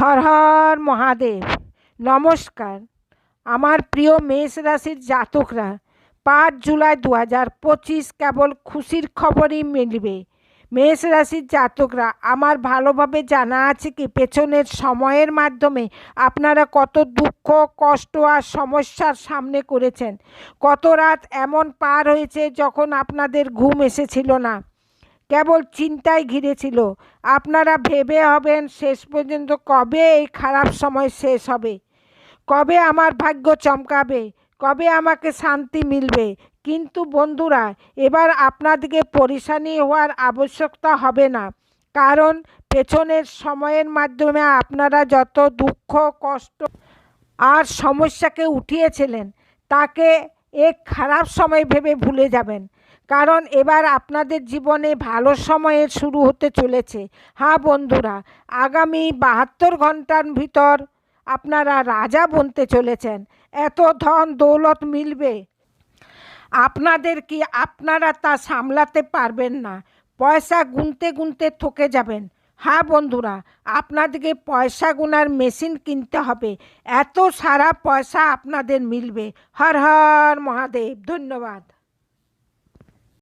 হর হর মহাদেব। নমস্কার আমার প্রিয় মেষ রাশির জাতকরা, 5 জুলাই 2025 কেবল খুশির খবরই মিলবে। মেষ রাশির জাতকরা, আমার ভালোভাবে জানা আছে কি পেছনের সময়ের মাধ্যমে আপনারা কত দুঃখ, কষ্ট আর সমস্যার সামনে করেছেন। কত রাত এমন পার হয়েছে যখন আপনাদের ঘুম এসেছিল না, কেবল চিন্তায় ঘিরেছিল। আপনারা ভেবে হবেন শেষ পর্যন্ত কবে এই খারাপ সময় শেষ হবে, কবে আমার ভাগ্য চমকাবে, কবে আমাকে শান্তি মিলবে। কিন্তু বন্ধুরা, এবার আপনাদেরকে পরেশানি হওয়ার আবশ্যকতা হবে না, কারণ পেছনের সময়ের মাধ্যমে আপনারা যত দুঃখ, কষ্ট আর সমস্যাকে উঠিয়েছিলেন তাকে এক খারাপ সময় ভেবে ভুলে যাবেন, কারণ এবার আপনাদের জীবনে ভালো সময়ের শুরু হতে চলেছে। হ্যাঁ বন্ধুরা, আগামী 72 ঘন্টার ভিতর আপনারা রাজা বনতে চলেছেন। এত ধন দৌলত মিলবে আপনাদের কি আপনারা তা সামলাতে পারবেন না। পয়সা গুনতে গুনতে থকে যাবেন। হ্যাঁ বন্ধুরা, আপনাদেরকে পয়সা গোনার মেশিন কিনতে হবে, এত সারা পয়সা আপনাদের মিলবে। হর হর মহাদেব। ধন্যবাদ।